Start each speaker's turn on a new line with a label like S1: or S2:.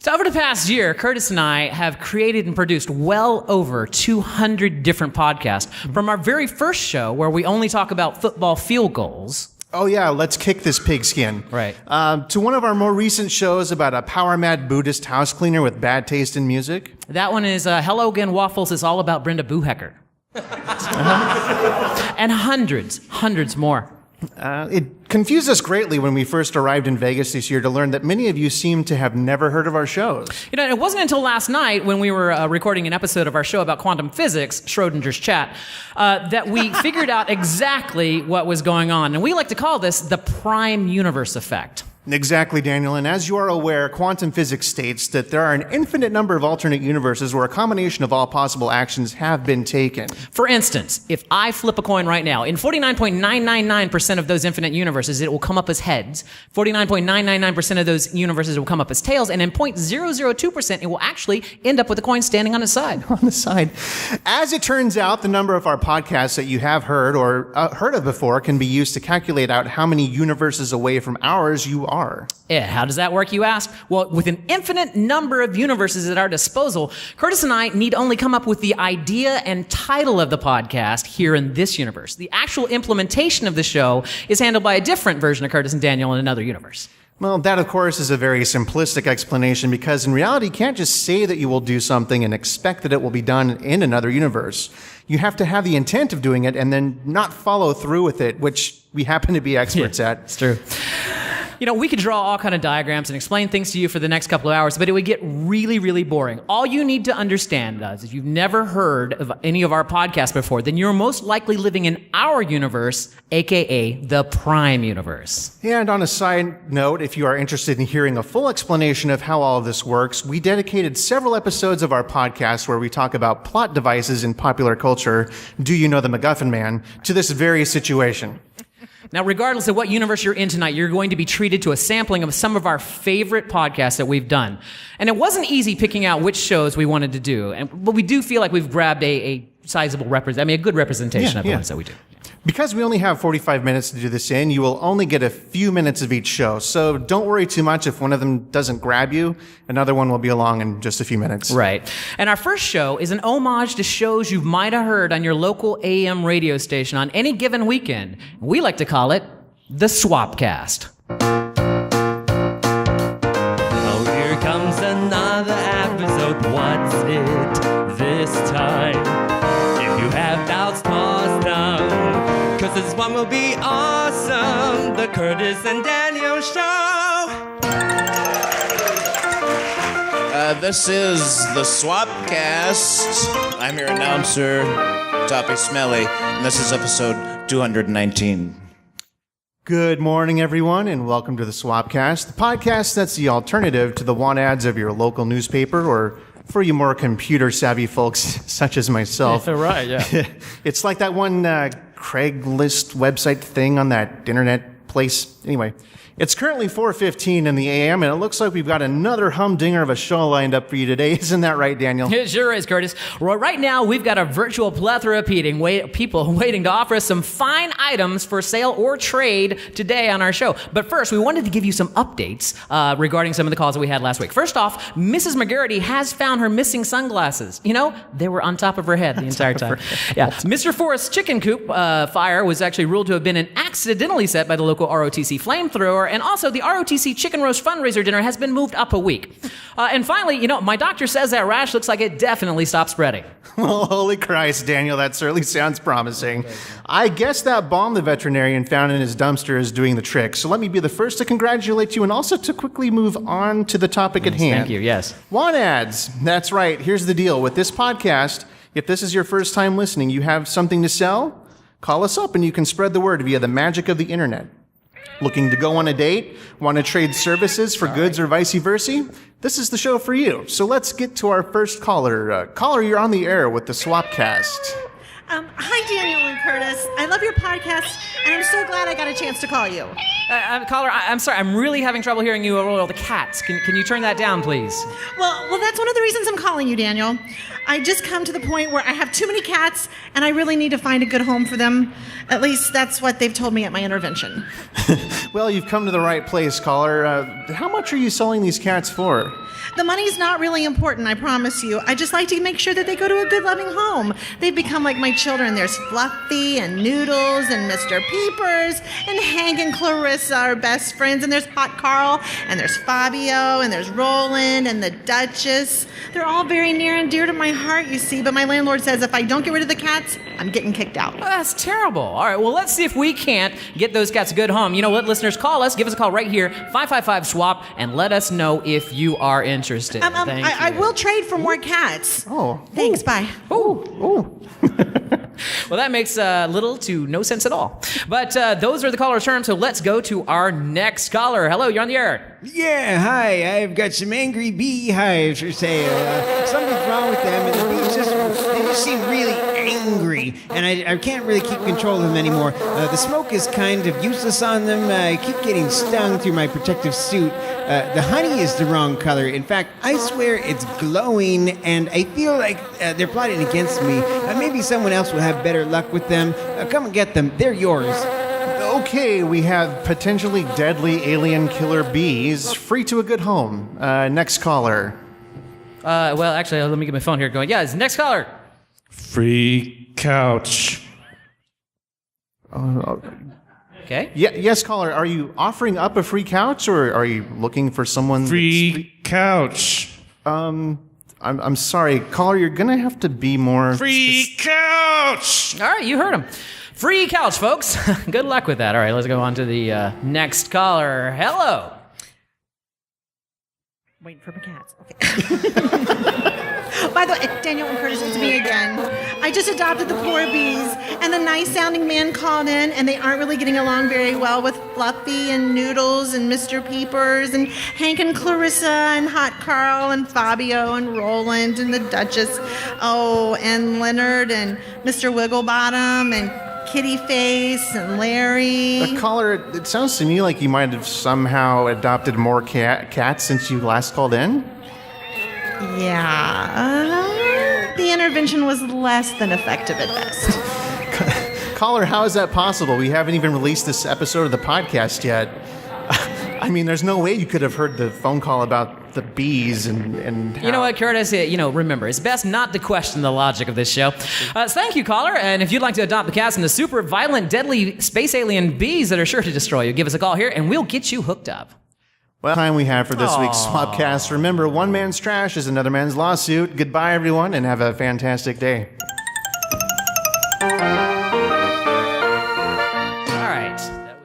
S1: So over the past year, Curtis and I have created and produced well over 200 different podcasts. From our very first show, where we only talk about football field goals.
S2: Oh yeah, let's kick this pigskin.
S1: Right.
S2: To one of our more recent shows about a power-mad Buddhist house cleaner with bad taste in music.
S1: That one is Hello Again Waffles is all about Brenda Boohecker. And hundreds more.
S2: It confused us greatly when we first arrived in Vegas this year to learn that many of you seem to have never heard of our shows.
S1: You know, it wasn't until last night when we were recording an episode of our show about quantum physics, Schrodinger's Chat, that we figured out exactly what was going on. And we like to call this the prime universe effect.
S2: Exactly, Daniel. And as you are aware, quantum physics states that there are an infinite number of alternate universes where a combination of all possible actions have been taken.
S1: For instance, if I flip a coin right now, in 49.999% of those infinite universes, it will come up as heads. 49.999% of those universes it will come up as tails. And in 0.002%, it will actually end up with the coin standing on its side.
S2: On the side. As it turns out, the number of our podcasts that you have heard or heard of before can be used to calculate out how many universes away from ours you are.
S1: Yeah, how does that work, you ask? Well, with an infinite number of universes at our disposal, Curtis and I need only come up with the idea and title of the podcast here in this universe. The actual implementation of the show is handled by a different version of Curtis and Daniel in another universe.
S2: Well, that, of course, is a very simplistic explanation because in reality, you can't just say that you will do something and expect that it will be done in another universe. You have to have the intent of doing it and then not follow through with it, which we happen to be experts at.
S1: It's true. You know, we could draw all kind of diagrams and explain things to you for the next couple of hours, but it would get really, really boring. All you need to understand is if you've never heard of any of our podcasts before, then you're most likely living in our universe, aka the prime universe.
S2: And on a side note, if you are interested in hearing a full explanation of how all of this works, we dedicated several episodes of our podcast where we talk about plot devices in popular culture, Do You Know the MacGuffin Man, to this very situation.
S1: Now, regardless of what universe you're in tonight, you're going to be treated to a sampling of some of our favorite podcasts that we've done. And it wasn't easy picking out which shows we wanted to do, but we do feel like we've grabbed a sizable a good representation of the ones that we do.
S2: Because we only have 45 minutes to do this in, you will only get a few minutes of each show. So don't worry too much if one of them doesn't grab you. Another one will be along in just a few minutes.
S1: Right. And our first show is an homage to shows you might have heard on your local AM radio station on any given weekend. We like to call it the Swapcast.
S3: Oh, here comes another episode. What's it this time? If you have doubts, toss them. 'Cause this one will be awesome. The Curtis and Daniel Show.
S4: This is the Swapcast. I'm your announcer, Toppy Smelly, and this is episode 219.
S2: Good morning, everyone, and welcome to the Swapcast, the podcast that's the alternative to the want ads of your local newspaper, or for you more computer-savvy folks such as myself.
S1: Right, yeah.
S2: It's like that one Craigslist website thing on that internet place. Anyway, it's currently 4:15 in the AM, and it looks like we've got another humdinger of a show lined up for you today. Isn't that right, Daniel?
S1: It sure is, Curtis. Well, right now, we've got a virtual plethora of people waiting to offer us some fine items for sale or trade today on our show. But first, we wanted to give you some updates regarding some of the calls that we had last week. First off, Mrs. McGarity has found her missing sunglasses. You know, they were on top of her head the entire time. Yeah. Mr. Forrest's chicken coop fire was actually ruled to have been accidentally set by the local ROTC flamethrower, and also the ROTC chicken roast fundraiser dinner has been moved up a week. And finally, you know, my doctor says that rash looks like it definitely stopped spreading.
S2: Well, holy Christ, Daniel, that certainly sounds promising. I guess that bomb the veterinarian found in his dumpster is doing the trick. So let me be the first to congratulate you and also to quickly move on to the topic at hand.
S1: Thank you, yes.
S2: Want ads. That's right. Here's the deal. With this podcast, if this is your first time listening, you have something to sell, call us up and you can spread the word via the magic of the internet. Looking to go on a date? Want to trade services for goods or vice versa? This is the show for you. So let's get to our first caller. Caller, you're on the air with the Swapcast.
S5: Hi, Daniel and Curtis. I love your podcast, and I'm so glad I got a chance to call you.
S1: Caller, I'm sorry. I'm really having trouble hearing you over all the cats. Can you turn that down, please?
S5: Well, that's one of the reasons I'm calling you, Daniel. I just come to the point where I have too many cats, and I really need to find a good home for them. At least that's what they've told me at my intervention.
S2: Well, you've come to the right place, caller. How much are you selling these cats for?
S5: The money's not really important, I promise you. I just like to make sure that they go to a good, loving home. They've become like my children. There's Fluffy and Noodles and Mr. Peepers, and Hank and Clarissa are best friends, and there's Hot Carl, and there's Fabio, and there's Roland, and the Duchess. They're all very near and dear to my heart, you see, but my landlord says if I don't get rid of the cats, I'm getting kicked out.
S1: Oh, that's terrible. All right, well, let's see if we can't get those cats a good home. You know what, listeners, call us. Give us a call right here, 555-SWAP, and let us know if you are interested.
S5: I will trade for more cats.
S2: Oh.
S5: Thanks, bye.
S2: Oh.
S1: Well, that makes little to no sense at all. But those are the caller terms, so let's go to our next caller. Hello, you're on the air.
S6: Yeah, hi. I've got some angry beehives for sale. Something's wrong with them, and the bees they just seem really angry, and I can't really keep control of them anymore. The smoke is kind of useless on them. I keep getting stung through my protective suit. The honey is the wrong color. In fact, I swear it's glowing, and I feel like they're plotting against me. Maybe someone else will have better luck with them. Come and get them. They're yours.
S2: Okay, we have potentially deadly alien killer bees free to a good home. Next caller.
S1: Well, actually, let me get my phone here going. Yeah, it's next caller.
S3: Free couch.
S1: Okay.
S2: Yes, caller. Are you offering up a free couch, or are you looking for someone?
S3: Free couch.
S2: I'm sorry, caller. You're gonna have to be more.
S3: Free couch.
S1: All right, you heard him. Free couch, folks. Good luck with that. All right, let's go on to the next caller. Hello.
S5: Waiting for my cats. Okay. By the way, Daniel and Curtis, it's me again. I just adopted the poor bees, and the nice-sounding man called in, and they aren't really getting along very well with Fluffy and Noodles and Mr. Peepers and Hank and Clarissa and Hot Carl and Fabio and Roland and the Duchess. Oh, and Leonard and Mr. Wigglebottom and Kitty Face and Larry.
S2: Caller, it sounds to me like you might have somehow adopted more cats since you last called in.
S5: Yeah. The intervention was less than effective at best.
S2: Caller, how is that possible? We haven't even released this episode of the podcast yet. I mean, there's no way you could have heard the phone call about the bees and how...
S1: You know what, Curtis? Remember, it's best not to question the logic of this show. So thank you, caller. And if you'd like to adopt the cats and the super violent, deadly space alien bees that are sure to destroy you, give us a call here, and we'll get you hooked up.
S2: Well, time we have for this week's Swapcast. Remember, one man's trash is another man's lawsuit. Goodbye, everyone, and have a fantastic day.